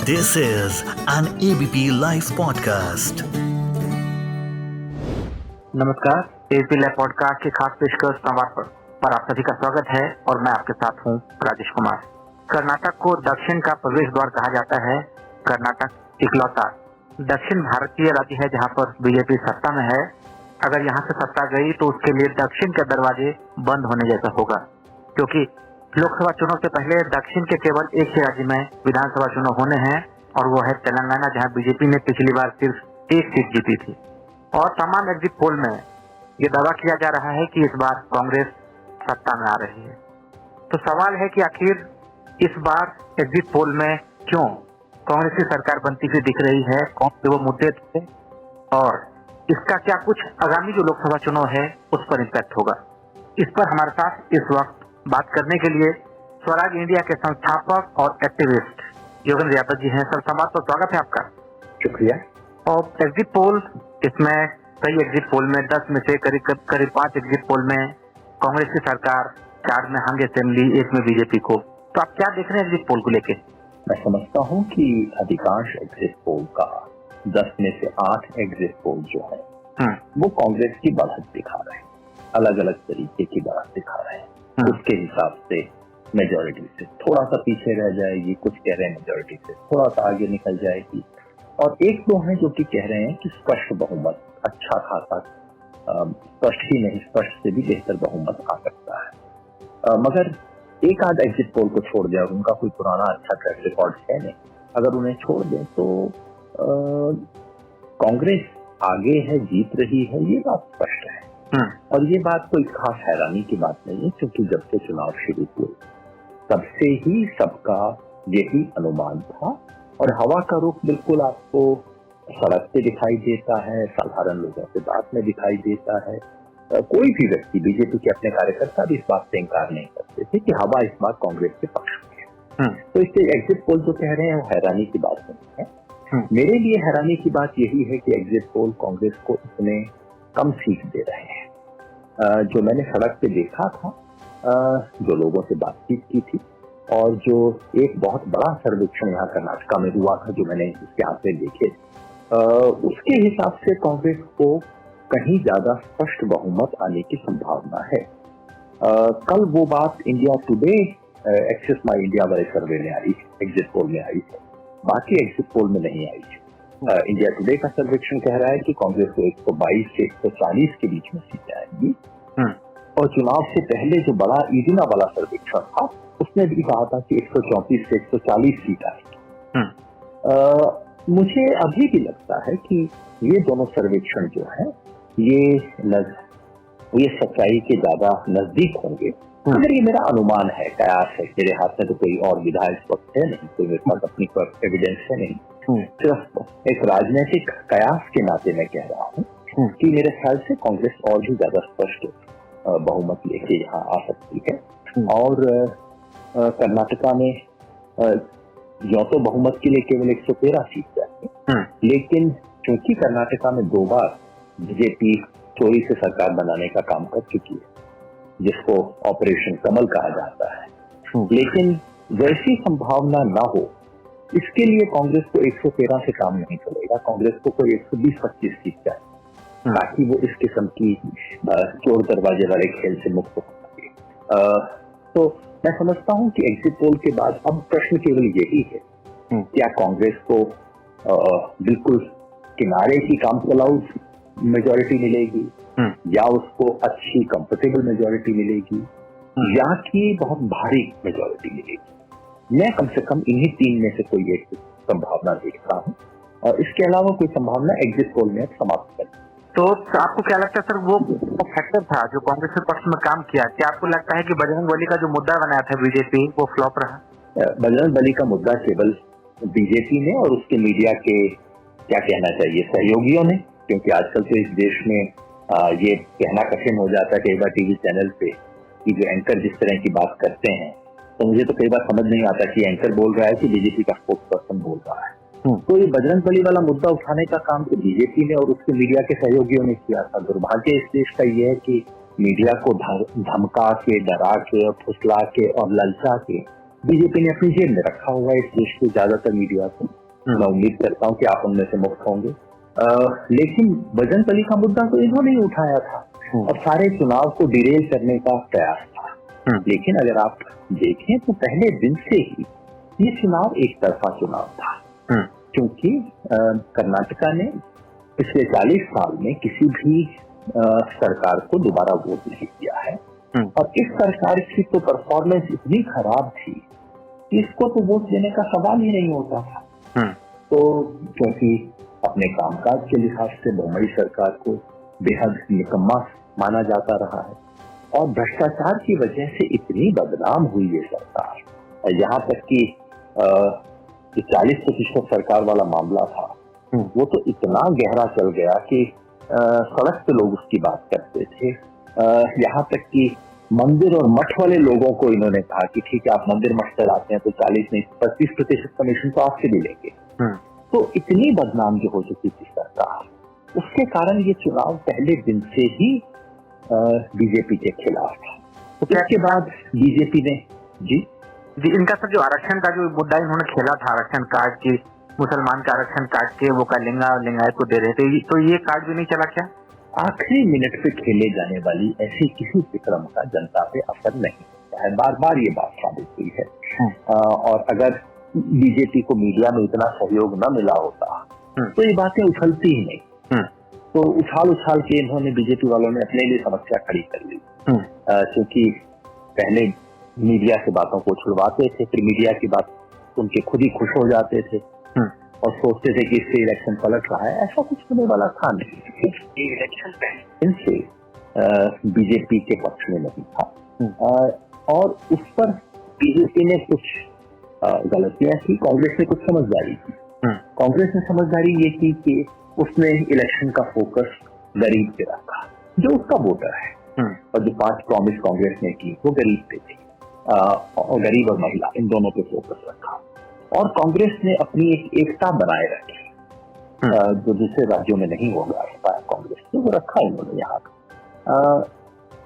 This is an ABP Live podcast. नमस्कार, ABP live podcast की खास पेशकश संवाद पर आप सभी का स्वागत है और मैं आपके साथ हूं राजेश कुमार। कर्नाटक को दक्षिण का प्रवेश द्वार कहा जाता है। कर्नाटक इकलौता दक्षिण भारतीय राज्य है जहां पर बीजेपी सत्ता में है। अगर यहां से सत्ता गई तो उसके लिए दक्षिण के दरवाजे बंद होने जैसा होगा, क्योंकि लोकसभा चुनाव से पहले दक्षिण के केवल एक ही राज्य में विधानसभा चुनाव होने हैं और वो है तेलंगाना, जहां बीजेपी ने पिछली बार सिर्फ एक सीट जीती थी। और तमाम एग्जिट पोल में ये दावा किया जा रहा है कि इस बार कांग्रेस सत्ता में आ रही है। तो सवाल है कि आखिर इस बार एग्जिट पोल में क्यों कांग्रेस की सरकार बनती हुई दिख रही है, कौन से वो मुद्दे थे और इसका क्या कुछ आगामी जो लोकसभा चुनाव है उस पर इम्पैक्ट होगा। इस पर हमारे साथ इस वक्त बात करने के लिए स्वराज इंडिया के संस्थापक और एक्टिविस्ट योगेंद्र यादव जी हैं। सर, संवाद पर स्वागत है आपका। शुक्रिया। और एग्जिट पोल, इसमें कई एग्जिट पोल में 10 में से करीब 5 एग्जिट पोल में कांग्रेस की सरकार, 4 में हंग असेंबली, 1 में बीजेपी को। तो आप क्या देख रहे हैं एग्जिट पोल को लेके? मैं समझता हूं कि अधिकांश एग्जिट पोल का 10 में से 8 एग्जिट पोल जो है वो कांग्रेस की बढ़त दिखा रहे हैं, अलग अलग तरीके की बढ़त दिखा रहे हैं। उसके हिसाब से मेजॉरिटी से थोड़ा सा पीछे रह जाएगी, कुछ कह रहे हैं मेजॉरिटी से थोड़ा सा आगे निकल जाएगी, और एक दो हैं जो कि कह रहे हैं कि स्पष्ट बहुमत, अच्छा खासा, स्पष्ट ही नहीं स्पष्ट से भी बेहतर बहुमत आ सकता है। मगर एक आध एग्जिट पोल को छोड़ दिया, उनका कोई पुराना अच्छा ट्रैक रिकॉर्ड है नहीं, अगर उन्हें छोड़ दें तो कांग्रेस आगे है, जीत रही है, ये बात स्पष्ट है। और ये बात कोई खास हैरानी की बात नहीं है, क्योंकि जब से चुनाव शुरू हुए तब से ही सबका यही अनुमान था। और हवा का रुख बिल्कुल आपको सड़क पे दिखाई देता है, साधारण लोगों से बात में दिखाई देता है। कोई भी व्यक्ति, बीजेपी के अपने कार्यकर्ता भी इस बात से इंकार नहीं करते थे कि हवा इस बार कांग्रेस के पक्ष में है। तो इससे एग्जिट पोल जो कह रहे हैं वो हैरानी की बात नहीं है। मेरे लिए हैरानी की बात यही है कि एग्जिट पोल कांग्रेस को इतने कम सीट दे रहे हैं। जो मैंने सड़क पे देखा था, जो लोगों से बातचीत की थी, और जो एक बहुत बड़ा सर्वेक्षण यहाँ कर्नाटक में हुआ था जो मैंने उसके हाथ में देखे, उसके हिसाब से कांग्रेस को कहीं ज्यादा स्पष्ट बहुमत आने की संभावना है। कल वो बात इंडिया टुडे एक्सेस माई इंडिया वाले सर्वे में आई, एग्जिट पोल में आई है, बाकी एग्जिट पोल में नहीं आई है। इंडिया टुडे का सर्वेक्षण कह रहा है कि कांग्रेस को 122 से 140 के बीच में सीटें आएंगी। और चुनाव से पहले जो बड़ा इडिना वाला सर्वेक्षण था उसने भी कहा था कि 134 से 140 सीट आएगी। मुझे अभी भी लगता है कि ये दोनों सर्वेक्षण जो है ये सच्चाई के ज्यादा नजदीक होंगे। मगर ये मेरा अनुमान है, कयास है, मेरे हाथ में तो कोई और विधा इस वक्त है नहीं, कोई मेरे पास अपनी पर एविडेंस है नहीं, सिर्फ एक राजनीतिक कयास के नाते मैं कह रहा हूँ कि मेरे ख्याल से कांग्रेस और भी ज्यादा स्पष्ट बहुमत लेके यहाँ आ सकती है। और कर्नाटका में यो तो बहुमत के लिए केवल 113 सीट चाहिए, लेकिन क्योंकि कर्नाटका में 2 बार बीजेपी चोरी से सरकार बनाने का काम कर चुकी है, जिसको ऑपरेशन कमल कहा जाता है, लेकिन वैसी संभावना ना हो इसके लिए कांग्रेस को 113 से काम नहीं चलेगा। कांग्रेस को कोई 120-25 सीट चाहिए ताकि वो इस किस्म की चोर दरवाजे वाले खेल से मुक्त हो सके। तो मैं समझता हूँ कि एग्जिट पोल के बाद अब प्रश्न केवल यही है, क्या कांग्रेस को बिल्कुल किनारे की काम चलाऊ मेजोरिटी मिलेगी, या उसको अच्छी कंफर्टेबल मेजोरिटी मिलेगी, या कि बहुत भारी मेजोरिटी मिलेगी। मैं कम से कम इन्हीं 3 में से कोई एक संभावना देखता हूँ, और इसके अलावा कोई संभावना एग्जिट पोल में समाप्त कर। तो आपको क्या लगता है सर, वो फैक्टर था जो कांग्रेस के पक्ष में काम किया, क्या आपको लगता है कि बजरंगबली का जो मुद्दा बनाया था बीजेपी वो फ्लॉप रहा? बजरंगबली का मुद्दा केवल बीजेपी ने और उसके मीडिया के, क्या कहना चाहिए, सहयोगियों ने, क्योंकि आजकल तो इस देश में ये कहना कठिन हो जाता है कई बार टीवी चैनल पे कि जो एंकर जिस तरह की बात करते हैं, तो मुझे तो कई बार समझ नहीं आता कि एंकर बोल रहा है कि बीजेपी का स्पोक्स पर्सन बोल रहा है। तो ये बजरंगबली वाला मुद्दा उठाने का काम तो बीजेपी ने और उसके मीडिया के सहयोगियों ने किया था। दुर्भाग्य इस देश का ये है कि मीडिया को धमका के, डरा के और फुसला के और ललचा के बीजेपी ने अपनी जेब में रखा हुआ है इस देश के ज्यादातर मीडिया को। मैं उम्मीद करता हूँ कि आप उनमें से मुक्त होंगे। लेकिन बजरंग बली का मुद्दा तो इन्होंने ही उठाया था और सारे चुनाव को डिरेल करने का प्रयास था। लेकिन अगर आप देखें तो पहले दिन से ही ये चुनाव एक तरफा चुनाव था, क्योंकि कर्नाटका ने पिछले 40 साल में किसी भी सरकार को दोबारा वोट नहीं किया है और इस सरकार की तो परफॉर्मेंस इतनी खराब थी कि इसको तो वोट देने का सवाल ही नहीं होता था। तो क्योंकि अपने कामकाज के लिहाज से बम्बई सरकार को बेहद निकम्मा माना जाता रहा है और भ्रष्टाचार की वजह से इतनी बदनाम हुई ये सरकार, यहाँ तक कि 40% सरकार वाला मामला था वो तो इतना गहरा चल गया कि सड़क पे लोग उसकी बात करते थे। यहाँ तक कि मंदिर और मठ वाले लोगों को इन्होंने कहा कि ठीक है आप मंदिर मठ चलाते हैं तो 40 नहीं 25% कमीशन तो आपसे भी लेंगे। तो इतनी बदनाम जो हो चुकी थी सरकार, उसके कारण ये चुनाव पहले दिन से ही बीजेपी के खिलाफ था। तो इसके बाद बीजेपी ने जी इनका सर जो आरक्षण का जो मुद्दा इन्होंने खेला था, आरक्षण कार्ड की, मुसलमान का आरक्षण काट के वो का लिंगायत को दे रहे थे, तो ये कार्ड भी नहीं चला क्या? आखिरी मिनट पे खेले जाने वाली ऐसी किसी विक्रम का जनता पे असर नहीं होता है, बार बार ये बात साबित हुई है। और अगर बीजेपी को मीडिया में इतना सहयोग न मिला होता तो ये बातें उछलती ही नहीं। तो उछाल के इन्होंने बीजेपी वालों ने अपने लिए समस्या खड़ी कर ली, क्योंकि पहले मीडिया से बातों को छुड़वाते थे, फिर मीडिया की बात सुन के खुद ही खुश हो जाते थे और सोचते थे कि इससे इलेक्शन पलट रहा है। ऐसा कुछ होने वाला था नहीं। इलेक्शन इनसे बीजेपी के पक्ष में नहीं था और उस पर बीजेपी ने कुछ गलतियां की, कांग्रेस ने कुछ समझदारी की। कांग्रेस ने समझदारी ये की कि उसने इलेक्शन का फोकस गरीब पे रखा, जो उसका वोटर है, और जो 5 प्रॉमिस कांग्रेस ने की वो गरीब पे थी, और गरीब और महिला इन दोनों पे फोकस रखा। और कांग्रेस ने अपनी एक एकता बनाए रखी, जो दूसरे राज्यों में नहीं हो पाया कांग्रेस ने, वो रखा इन्होंने यहाँ।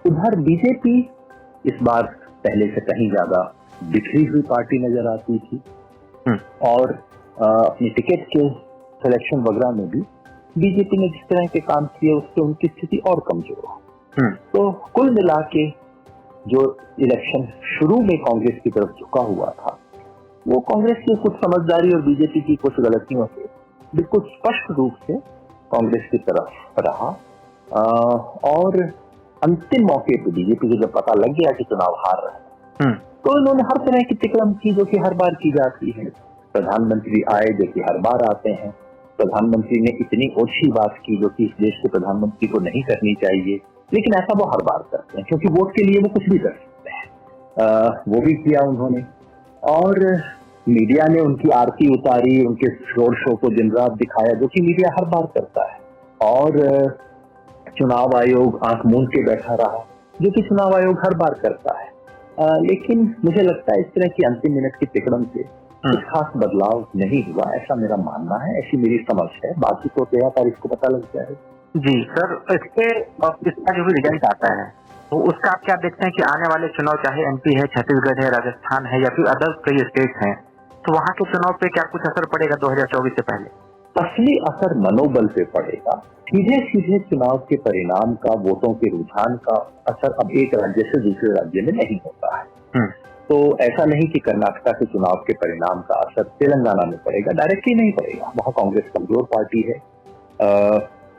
उधर बीजेपी इस बार पहले से कहीं ज्यादा बिखरी हुई पार्टी नजर आती थी और अपनी टिकट के सिलेक्शन वगैरह में भी बीजेपी ने जिस तरह के काम किए उससे उनकी स्थिति और कमजोर हो। तो कुल मिला के जो इलेक्शन शुरू में कांग्रेस की तरफ झुका हुआ था वो कांग्रेस की कुछ समझदारी और बीजेपी की कुछ गलतियों से बिल्कुल स्पष्ट रूप से कांग्रेस की तरफ रहा। और अंतिम मौके पे बीजेपी को जब पता लग गया कि चुनाव हार रहा है तो इन्होंने हर तरह की तिकड़म की जो कि हर बार की जाती है। प्रधानमंत्री आए जो कि हर बार आते हैं, प्रधानमंत्री ने इतनी ओछी बात की जो कि इस देश के प्रधानमंत्री को नहीं करनी चाहिए, लेकिन ऐसा वो हर बार करते हैं क्योंकि वोट के लिए वो कुछ भी कर सकते हैं। वो भी किया उन्होंने और मीडिया ने उनकी आरती उतारी, उनके रोड शो को दिन रात दिखाया जो कि मीडिया हर बार करता है। और चुनाव आयोग आंख मूंद के बैठा रहा जो कि चुनाव आयोग हर बार करता है। लेकिन मुझे लगता है इस तरह की अंतिम मिनट की तिकड़म से कुछ खास बदलाव नहीं हुआ, ऐसा मेरा मानना है, ऐसी मेरी समझ है। बाकी तो 13 तारीख को पता लग जाएगा। जी सर, इसका जो भी रिजल्ट आता है तो उसका आप क्या देखते हैं कि आने वाले चुनाव चाहे एमपी है, छत्तीसगढ़ है, राजस्थान है या फिर अदर कई स्टेट्स हैं, तो वहाँ के चुनाव पे क्या कुछ असर पड़ेगा 2024 से पहले? असली असर मनोबल पे पड़ेगा। सीधे सीधे चुनाव के परिणाम का, वोटों के रुझान का असर अब एक राज्य से दूसरे राज्य में नहीं होता है। तो ऐसा नहीं कि कर्नाटका के चुनाव के परिणाम का असर तेलंगाना में पड़ेगा, डायरेक्टली नहीं पड़ेगा, वहाँ कांग्रेस कमजोर पार्टी है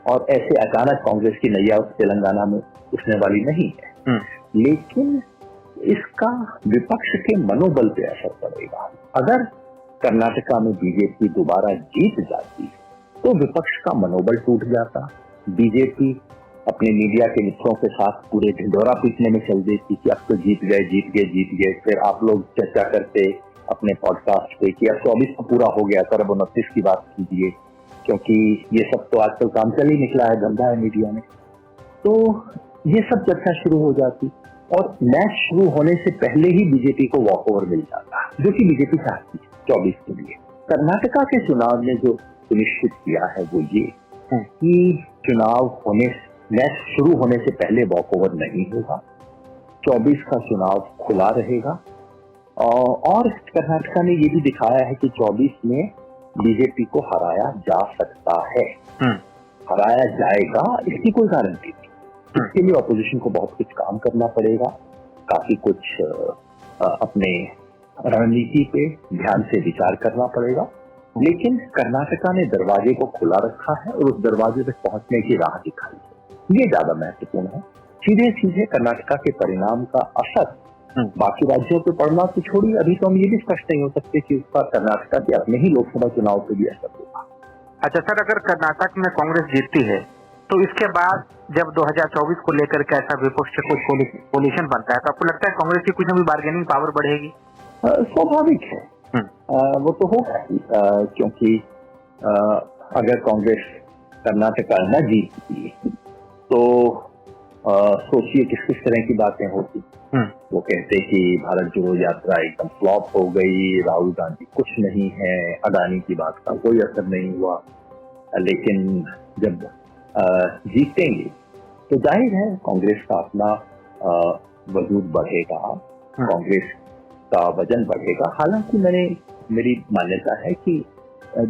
और ऐसे अचानक कांग्रेस की नैया तेलंगाना में उठने वाली नहीं है। लेकिन इसका विपक्ष के मनोबल पे असर पड़ेगा। अगर कर्नाटका में बीजेपी दोबारा जीत जाती तो विपक्ष का मनोबल टूट जाता, बीजेपी अपने मीडिया के मित्रों के साथ पूरे ढिंढोरा पीटने में चल देती कि अब तो जीत गए। फिर आप लोग चर्चा करते अपने पॉडकास्ट पे कि अब 24 तो पूरा हो गया, तो अब 29 की बात कीजिए, क्योंकि ये सब तो आजकल काम चल ही निकला है, धंधा है मीडिया में। तो ये सब चर्चा शुरू हो जाती और मैच शुरू होने से पहले ही बीजेपी को वॉक ओवर मिल जाता, जो कि बीजेपी चाहती है 24 के लिए। कर्नाटका के चुनाव ने जो सुनिश्चित किया है वो ये कि चुनाव मैच शुरू होने से पहले वॉक ओवर नहीं होगा, 24 का चुनाव खुला रहेगा और कर्नाटका ने ये भी दिखाया है कि 24 में बीजेपी को हराया जा सकता है, हराया जाएगा, इसकी कोई गारंटी नहीं। इसके लिए ऑपोजिशन को बहुत कुछ काम करना पड़ेगा, काफी कुछ अपने रणनीति पे ध्यान से विचार करना पड़ेगा। लेकिन कर्नाटका ने दरवाजे को खुला रखा है और उस दरवाजे तक पहुंचने की राह दिखाई है, ये ज्यादा महत्वपूर्ण है। सीधे सीधे कर्नाटका के परिणाम का असर बाकी राज्यों पे पड़ना तो छोड़िए, अभी तो हम ये भी स्पष्ट नहीं हो सकते कि उसका कर्नाटका के अपने ही लोकसभा चुनाव पे भी असर होगा। अच्छा सर, अगर कर्नाटक में कांग्रेस जीतती है तो इसके बाद जब 2024 को लेकर के ऐसा विपक्ष कुछ कोलिशन बनता है तो आपको लगता है कांग्रेस की कुछ ना कुछ बार्गेनिंग पावर बढ़ेगी? स्वाभाविक है, वो तो होगा ही, क्योंकि अगर कांग्रेस कर्नाटका न जीतती तो सोचिए किस किस तरह की बातें होती। वो कहते कि भारत जोड़ो यात्रा एकदम फ्लॉप हो गई, राहुल गांधी कुछ नहीं है, अडानी की बात का कोई असर नहीं हुआ। लेकिन जब जीतेंगे तो जाहिर है कांग्रेस का अपना वजूद बढ़ेगा, कांग्रेस का वजन बढ़ेगा। हालांकि मेरी मान्यता है कि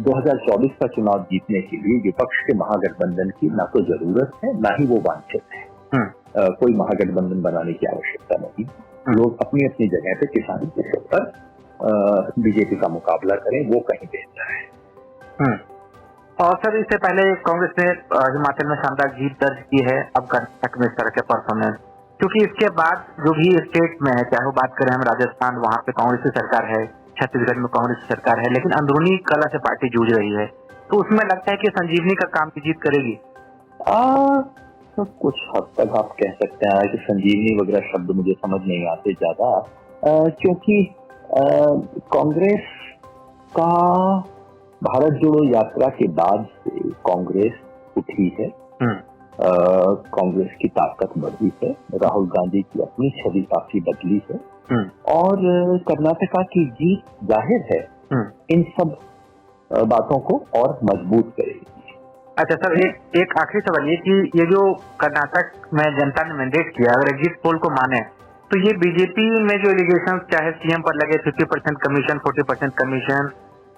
2024 का चुनाव जीतने के लिए विपक्ष के महागठबंधन की ना तो जरूरत है ना ही वो वांछित है। कोई महागठबंधन बनाने की आवश्यकता नहीं। लोग अपनी अपनी जगह पे किसानी के स्तर पर बीजेपी का मुकाबला करें, वो कहीं बेहतर है। और सर, इससे पहले कांग्रेस ने हिमाचल में शानदार जीत दर्ज की है, अब कर्नाटक में इस तरह के परफॉर्मेंस, क्योंकि इसके बाद जो भी स्टेट में है, चाहे वो बात करें हम राजस्थान, वहाँ पे कांग्रेस की सरकार है, छत्तीसगढ़ में कांग्रेस की सरकार है, लेकिन अंदरूनी कला से पार्टी जूझ रही है, तो उसमें लगता है कि संजीवनी का काम की जीत करेगी। तो कुछ हद तक आप कह सकते हैं कि संजीवनी वगैरह शब्द मुझे समझ नहीं आते ज्यादा, क्योंकि कांग्रेस का भारत जोड़ो यात्रा के बाद से कांग्रेस उठी है, कांग्रेस की ताकत बढ़ी है, राहुल गांधी की अपनी छवि काफी बदली है, और कर्नाटका की जीत जाहिर है इन सब बातों को और मजबूत करेगी। अच्छा सर, एक आखिरी सवाल ये कि ये जो कर्नाटक में जनता ने मैंडेट किया, अगर एग्जिट पोल को माने तो ये बीजेपी में जो एलिगेशन चाहे सीएम पर लगे 50% कमीशन, 40% कमीशन,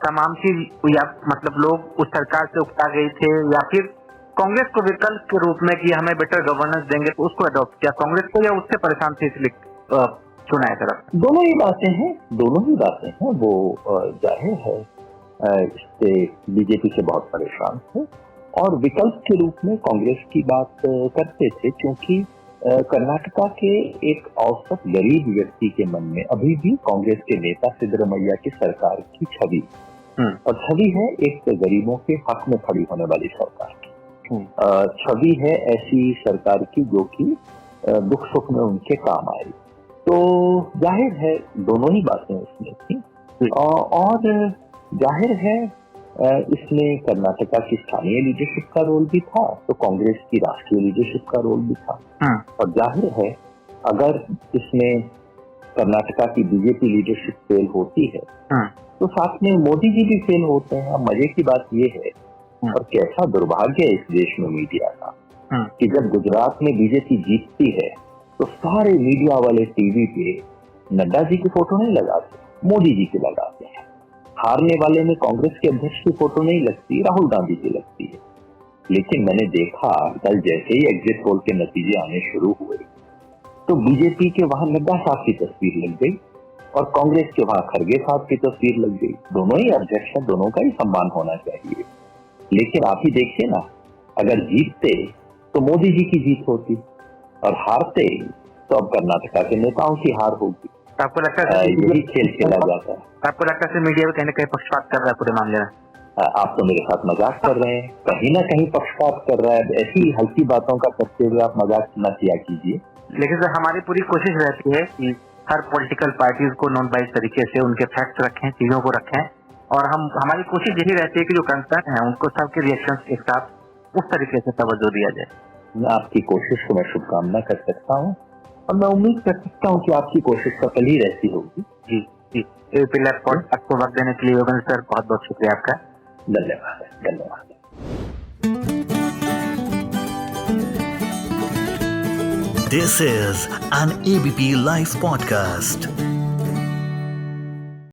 तमाम चीज, या मतलब लोग उस सरकार से उकता गए थे, या फिर कांग्रेस को विकल्प के रूप में कि हमें बेटर गवर्नेंस देंगे तो उसको अडॉप्ट किया कांग्रेस को, या उससे परेशान थे इसलिए चुना है तरफ? दोनों ही बातें हैं। वो जाहिर है इससे बीजेपी से बहुत परेशान थे और विकल्प के रूप में कांग्रेस की बात करते थे, क्योंकि कर्नाटका के एक औसत गरीब व्यक्ति के मन में अभी भी कांग्रेस के नेता सिद्धरामैया की सरकार की छवि, और छवि है एक गरीबों के हक में खड़ी होने वाली सरकार की, छवि है ऐसी सरकार की जो कि दुख सुख में उनके काम आई। तो जाहिर है दोनों ही बातें उसमें थी, और जाहिर है इसमें कर्नाटका की स्थानीय लीडरशिप का रोल भी था, तो कांग्रेस की राष्ट्रीय लीडरशिप का रोल भी था, और जाहिर है अगर इसमें कर्नाटका की बीजेपी लीडरशिप फेल होती है तो साथ में मोदी जी भी फेल होते हैं। अब मजे की बात ये है, और कैसा दुर्भाग्य है इस देश में मीडिया का, कि जब गुजरात में बीजेपी जीतती है तो सारे मीडिया वाले टीवी पे नड्डा जी की फोटो नहीं लगाते, मोदी जी की लगाते हैं। हारने वाले में कांग्रेस के अध्यक्ष की फोटो नहीं लगती, राहुल गांधी की लगती है। लेकिन मैंने देखा कल जैसे ही एग्जिट पोल के नतीजे आने शुरू हुए तो बीजेपी के वहां नड्डा साहब की तस्वीर लग गई और कांग्रेस के वहां खड़गे साहब की तस्वीर लग गई। दोनों ही अध्यक्ष हैं, दोनों का ही सम्मान होना चाहिए। लेकिन आप ही देखिए ना, अगर जीतते तो मोदी जी की जीत होती और हारते तो अब कर्नाटका के नेताओं की हार होगी। आपको लगता है यही खेल खेला जाता है? आपको लगता है मीडिया में कहीं ना कहीं पक्षपात कर रहा है पूरे मामले में? आप तो मेरे साथ मजाक कर रहे हैं, कहीं ना कहीं पक्षपात कर रहा है। ऐसी हल्की बातों का करते हुए आप मजाक न किया कीजिए। लेकिन सर हमारी पूरी कोशिश रहती है कि हर पॉलिटिकल पार्टीज को नॉन बाइस तरीके से उनके फैक्ट रखें, चीजों को रखें, और हमारी कोशिश यही रहती है कि जो कंसर्न है उनको सबके रिएक्शन एक साथ उस तरीके से तवज्जो दिया जाए। मैं आपकी कोशिश को मैं शुभकामना कर सकता हूँ और मैं उम्मीद कर सकता हूँ कि आपकी कोशिश सफल ही रहती होगी। जी जी, एबीपी लाइव पॉडकास्ट आपको वक्त देने के लिए योगेंद्र सर बहुत बहुत शुक्रिया आपका। धन्यवाद धन्यवाद। This is an ABP Live podcast.